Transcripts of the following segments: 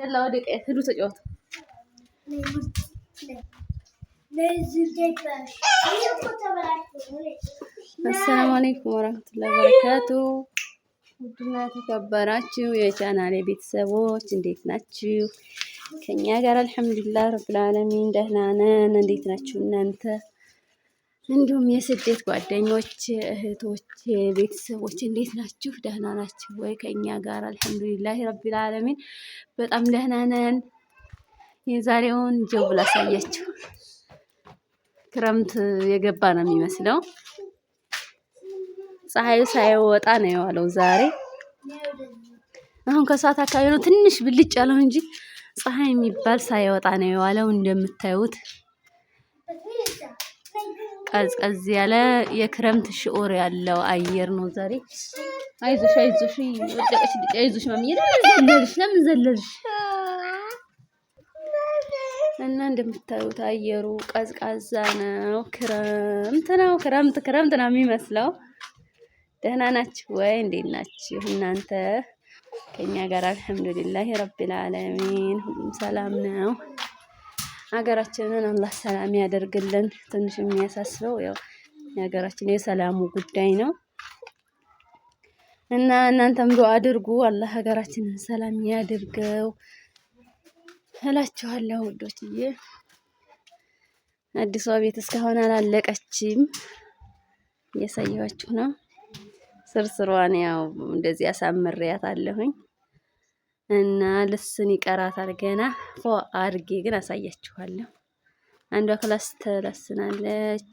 يلا وديك هدو تجوت السلام عليكم ورحمة الله وبركاته ውድና ተከበራችሁ የቻናሌ ቤተሰቦች እንዴት ናችሁ? ከኛ ጋር አልሐምዱሊላህ ረብል ዓለሚን ደህና ነን። እንዴት ናችሁ እናንተ? እንዲሁም የስደት ጓደኞች፣ እህቶች፣ ቤተሰቦች እንዴት ናችሁ? ደህና ናችሁ ወይ? ከኛ ጋር አልሐምዱሊላህ ረብል ዓለሚን በጣም ደህና ነን። የዛሬውን ጀው ላሳያችሁ። ክረምት የገባ ነው የሚመስለው። ፀሐዩ ሳይወጣ ነው የዋለው ዛሬ። አሁን ከሰዓት አካባቢ ነው ትንሽ ብልጭ ያለው እንጂ ፀሐይ የሚባል ሳይወጣ ነው የዋለው። እንደምታዩት ቀዝቀዝ ያለ የክረምት ሽዑር ያለው አየር ነው ዛሬ። አይዞሽ አይዞሽ ወደቀሽ አይዞሽ ማሚዬ ለምን ዘለልሽ? እና እንደምታዩት አየሩ ቀዝቃዛ ነው። ክረምት ነው የሚመስለው። ደህና ናችሁ ወይ? እንዴት ናችሁ እናንተ? ከኛ ጋር አልሐምዱሊላህ ረብል ዓለሚን ሁሉም ሰላም ነው። ሀገራችንን አላህ ሰላም ያደርግልን። ትንሽ የሚያሳስበው ያው የሀገራችን የሰላሙ ጉዳይ ነው እና እናንተም ዱአ አድርጉ፣ አላህ ሀገራችንን ሰላም ያድርገው እላችኋለሁ ውዶችዬ። አዲሷ ቤት እስካሁን አላለቀችም፣ እያሳየኋችሁ ነው። ስርስሯን ያው እንደዚህ አሳምሬያታለሁኝ እና ልስን ይቀራታል ገና። ፎ አድርጌ ግን አሳያችኋለሁ። አንዷ ክላስ ተለስናለች፣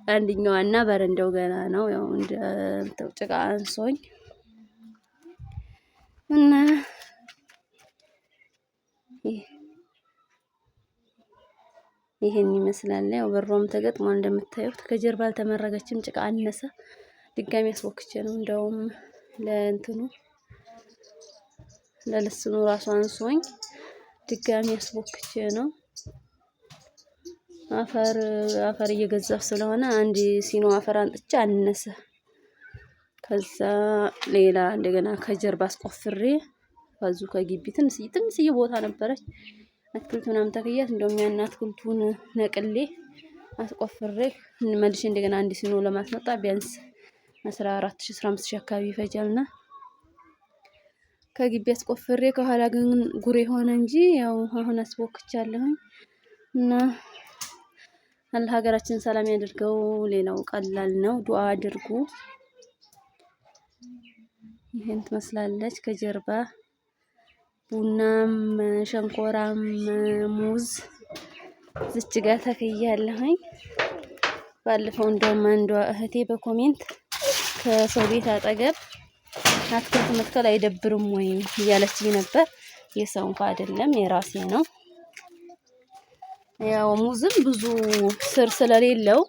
አንደኛዋና በረንዳው ገና ነው። ያው እንደ ጭቃ አንሶኝ እና ይሄን ይመስላል። ያው በሮም ተገጥሟል እንደምታዩት። ከጀርባ አልተመረገችም፣ ጭቃ አነሰ። ድጋሚ አስቦክቼ ነው እንደውም ለእንትኑ ለልስኑ ራሱ አንሶኝ ድጋሚ አስቦክቼ ነው። አፈር እየገዛፍ ስለሆነ አንድ ሲኖ አፈር አንጥቼ አነሰ። ከዛ ሌላ እንደገና ከጀርባ አስቆፍሬ ከዙ ከግቢ ትንሽዬ ቦታ ነበረች አትክልት ምናምን ተክያት እንደውም ያን አትክልቱን ነቅሌ አስቆፍሬ መልሼ እንደገና አንድ ሲኖ ለማስመጣ ቢያንስ 14,000 15,000 አካባቢ ይፈጃልና ከግቢ አስቆፍሬ ከኋላ ግን ጉሬ ሆነ እንጂ ያው አሁን አስቦክቻለሁኝ እና አላህ ሀገራችን ሰላም ያድርገው። ሌላው ቀላል ነው፣ ዱአ አድርጉ። ይሄን ትመስላለች። ከጀርባ ቡናም ሸንኮራም ሙዝ ዝች ጋር ተክያለሁኝ። ባለፈው እንደውም አንዷ እህቴ በኮሜንት ከሰው ቤት አጠገብ አትክልት መትከል አይደብርም ወይ እያለችኝ ነበር። የሰው እንኳን አይደለም የራሴ ነው። ያው ሙዝም ብዙ ስር ስለሌለው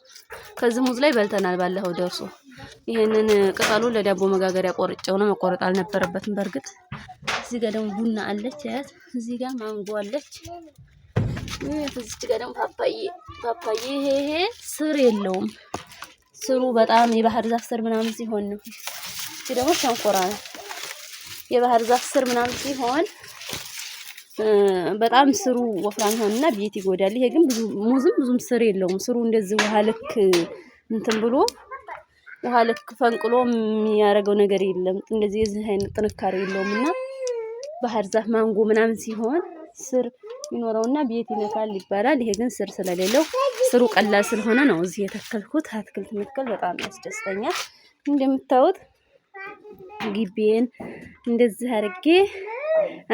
ከዚህ ሙዝ ላይ በልተናል ባለፈው ደርሶ። ይሄንን ቅጠሉን ለዳቦ መጋገሪያ ቆርጬው ነው፣ መቆረጥ አልነበረበትም በርግጥ። እዚህ ጋር ደግሞ ቡና አለች፣ ያት እዚህ ጋር ማንጎ አለች። እዚህ ጋር ደግሞ ፓፓዬ ይሄ ስር የለውም። ስሩ በጣም የባህር ዛፍ ስር ምናምን ሲሆን ነው። እቺ ደግሞ ሸንኮራ ነው። የባህር ዛፍ ስር ምናምን ሲሆን በጣም ስሩ ወፍራም ሆነና ቤት ይጎዳል። ይሄ ግን ብዙም ስር የለውም። ስሩ እንደዚህ ውሃ ልክ እንትን ብሎ ውሃ ልክ ፈንቅሎ የሚያደርገው ነገር የለም። እንደዚህ የዚህ አይነት ጥንካሬ የለውምና ባህር ዛፍ ማንጎ ምናምን ሲሆን ስር ይኖረውና ቤት ይነካል ይባላል። ይሄ ግን ስር ስለሌለው ስሩ ቀላል ስለሆነ ነው እዚህ የተከልኩት። አትክልት መትከል በጣም ያስደስተኛል። እንደምታዩት ግቢዬን እንደዚህ አድርጌ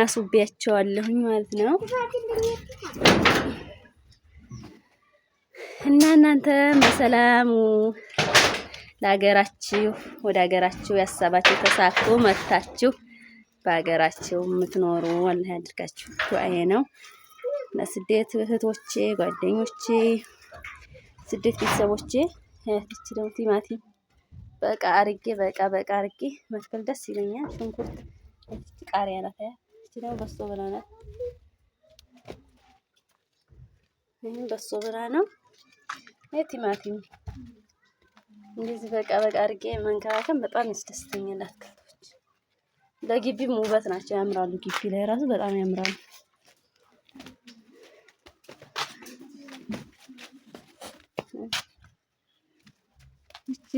አስውቤያቸዋለሁኝ ማለት ነው። እና እናንተ በሰላሙ ለሀገራችሁ ወደ ሀገራችሁ ያሳባችሁ ተሳክቶ መጥታችሁ በሀገራችሁ የምትኖሩ አላህ ያድርጋችሁ። ዱአዬ ነው ለስደት እህቶቼ፣ ጓደኞቼ፣ ስደት ቤተሰቦቼ። እህቶቼ ደግሞ ቲማቲም በቃ አርጌ መትከል ደስ ይለኛል። ሽንኩርት ቃሪያ ናት። እቺ ደግሞ በሶ ብላ ናት። ይሄን በሶ ብላ ነው። ቲማቲም እንደዚህ በቃ አርጌ መንከባከብ በጣም ያስደስተኛል። አትክልቶች ለግቢም ውበት ናቸው፣ ያምራሉ። ግቢ ላይ ራሱ በጣም ያምራሉ። እቺ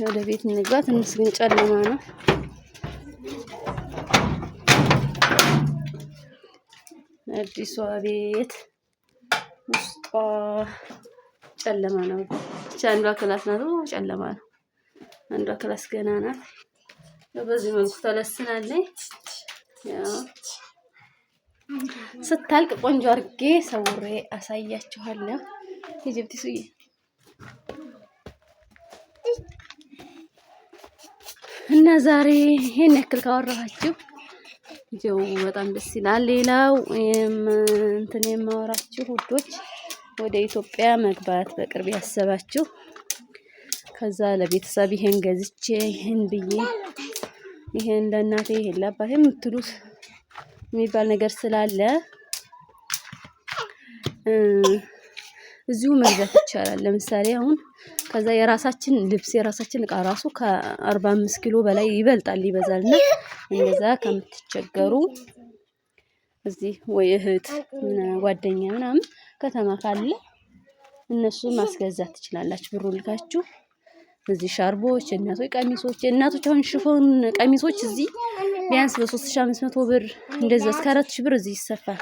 ወደ ቤት እንግባ። ትንሽ ግን ጨለማ ነው። አዲሷ ቤት ውስጧ ጨለማ ነው። ብቻ አንዷ ክላስ ናት፣ ጨለማ ነው። አንዷ ክላስ ገና ናት። በዚህ መልኩ ተለስናለች። ያው ስታልቅ ቆንጆ አድርጌ ሰውሬ አሳያችኋለሁ። ኢጅፕቲ ሱይ እና ዛሬ ይሄን ያክል ካወራኋችሁ ጀው በጣም ደስ ይላል። ሌላው እንትን የማወራችሁ ውዶች ወደ ኢትዮጵያ መግባት በቅርብ ያሰባችሁ ከዛ ለቤተሰብ ይሄን ገዝቼ ይሄን ብዬ ይሄን ለእናቴ ይሄን ለአባቴ የምትሉት የሚባል ነገር ስላለ እዚሁ መግዛት ይቻላል። ለምሳሌ አሁን ከዛ የራሳችን ልብስ የራሳችን እቃ ራሱ ከ45 ኪሎ በላይ ይበልጣል ይበዛልና እንደዛ ከምትቸገሩ እዚህ ወይ እህት ጓደኛ ምናምን ከተማ ካለ እነሱ ማስገዛት ትችላላችሁ። ብሩ ልካችሁ እዚህ ሻርቦች፣ እናቶች ቀሚሶች፣ እናቶች አሁን ሽፎን ቀሚሶች እዚህ ቢያንስ በ3500 ብር እንደዛ እስከ 4000 ብር እዚህ ይሰፋል።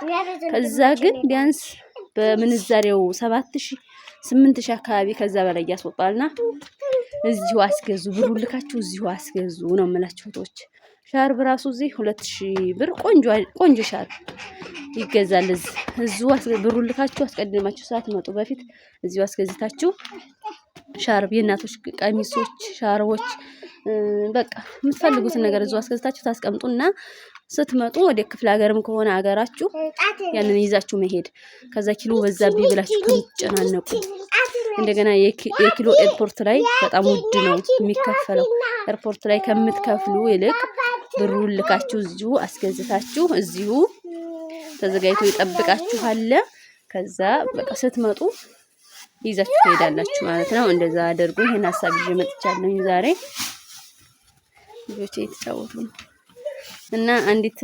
ከዛ ግን ቢያንስ በምንዛሬው 7000 8000 አካባቢ ከዛ በላይ ያስወጣልና እዚሁ አስገዙ። ብሩ ልካችሁ እዚሁ አስገዙ ነው የምላችሁ እህቶች። ሻርብ ራሱ እዚህ 2000 ብር ቆንጆ ሻርብ ይገዛል። እዚሁ ብሩ ልካችሁ አስቀድማችሁ ሳትመጡ በፊት እዚሁ አስገዝታችሁ ሻርብ የእናቶች ቀሚሶች፣ ሻርቦች በቃ የምትፈልጉትን ነገር እዚሁ አስገዝታችሁ ታስቀምጡና ስትመጡ ወደ ክፍለ ሀገርም ከሆነ ሀገራችሁ ያንን ይዛችሁ መሄድ። ከዛ ኪሎ በዛብኝ ብላችሁ ከምትጨናነቁ እንደገና የኪሎ ኤርፖርት ላይ በጣም ውድ ነው የሚከፈለው። ኤርፖርት ላይ ከምትከፍሉ ይልቅ ብሩን ልካችሁ እዚሁ አስገዝታችሁ እዚሁ ተዘጋጅቶ ይጠብቃችኋል። ከዛ በቃ ስትመጡ ይዛችሁ ትሄዳላችሁ ማለት ነው። እንደዛ አድርጉ። ይሄን ሐሳብ ይዤ መጥቻለሁ ዛሬ። ልጆቼ የተጫወቱ ነው እና አንዲት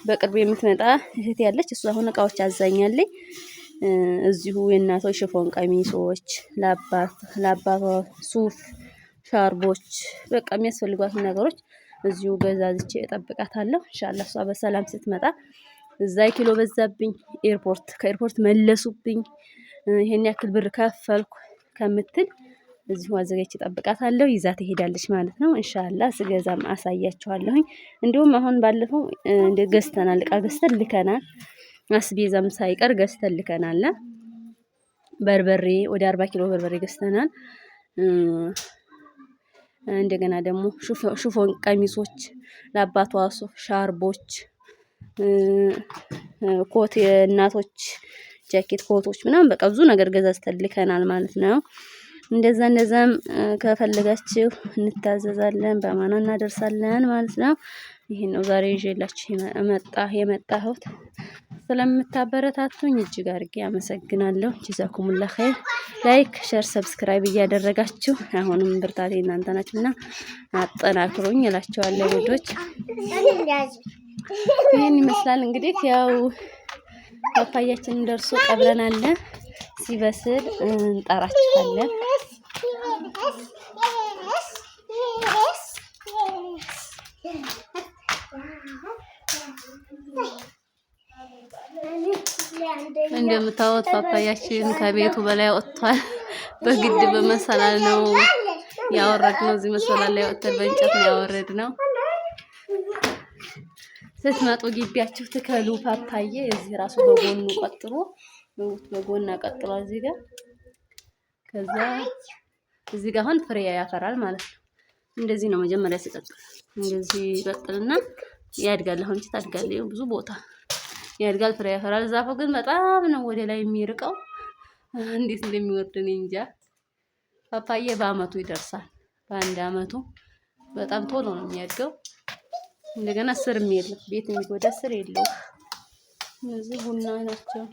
በቅርብ የምትመጣ እህት ያለች እሷ አሁን እቃዎች አዛኛለኝ። እዚሁ የእናቶች ሽፎን ቀሚሶች፣ ለአባቷ ሱፍ፣ ሻርቦች በቃ የሚያስፈልጓት ነገሮች እዚሁ ገዛዝቼ እጠብቃታለሁ። ኢንሻአላህ እሷ በሰላም ስትመጣ እዛ ኪሎ በዛብኝ ከኤርፖርት መለሱብኝ ይሄን ያክል ብር ከፈልኩ ከምትል እዚሁ አዘጋጅቼ እጠብቃታለሁ። ይዛ ትሄዳለች ማለት ነው። ኢንሻአላህ ስገዛም አሳያችኋለሁኝ። እንዲሁም አሁን ባለፈው እንደ ገዝተናል፣ እቃ ገዝተን ልከናል። አስቤዛም ሳይቀር ገዝተን ልከናል። በርበሬ ወደ 40 ኪሎ በርበሬ ገዝተናል። እንደገና ደግሞ ሽፎን ቀሚሶች፣ ለአባቷ ሱፍ፣ ሻርቦች፣ ኮት፣ የእናቶች ጃኬት፣ ኮቶች ምናምን በቃ ብዙ ነገር ገዝተን ልከናል ማለት ነው። እንደዛም ከፈለጋችሁ እንታዘዛለን፣ በአማና እናደርሳለን ማለት ነው። ይሄን ነው ዛሬ ይዤላችሁ የመጣሁት። ስለምታበረታቱኝ እጅግ አድርጌ አመሰግናለሁ። ጀዛኩሙላህ ኸይር። ላይክ፣ ሼር፣ ሰብስክራይብ እያደረጋችሁ አሁንም ብርታቴ እናንተ ናችሁና አጠናክሩኝ እላችኋለሁ ልጆች። ይሄን ይመስላል እንግዲህ ያው ፓፓያችን ደርሶ ቀብረናል። ሲበስል እንጠራችኋለን። እንደምታዩት ፓፓያችን ከቤቱ በላይ ወጥቷል። በግድ በመሰላል ነው ያወረድነው። እዚህ መሰላል ላይ ወጥተን በእንጨት ነው ያወረድነው። ስትመጡ ግቢያችሁ ትከሉ ፓፓዬ። እዚህ ራሱ በጎኑ ቀጥሎ በጎና ቀጥሎ እዚህ ጋር ከዛ እዚህ ጋር አሁን ፍሬ ያፈራል ማለት ነው። እንደዚህ ነው መጀመሪያ ሲቀጥል እንደዚህ ይቀጥልና ያድጋል። አሁን ታድጋል። ብዙ ቦታ ያድጋል፣ ፍሬ ያፈራል። ዛፉ ግን በጣም ነው ወደ ላይ የሚርቀው። እንዴት እንደሚወርድ እኔ እንጃ። ፓፓዬ በአመቱ ይደርሳል። በአንድ አመቱ በጣም ቶሎ ነው የሚያድገው። እንደገና ስርም የለም፣ ቤት የሚጎዳ ስር የለውም። እነዚህ ቡና ናቸው።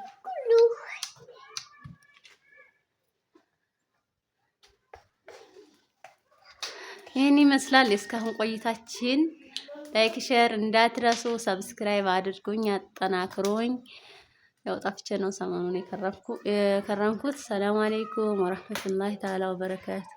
ይህን ይመስላል እስካሁን ቆይታችን። ላይክ ሼር እንዳትረሱ፣ ሰብስክራይብ አድርጉኝ፣ አጠናክሩኝ። ያው ጠፍቼ ነው ሰሞኑን የከረምኩት። ሰላም አለይኩም ወራህመቱላሂ ተዓላ ወበረካቱ።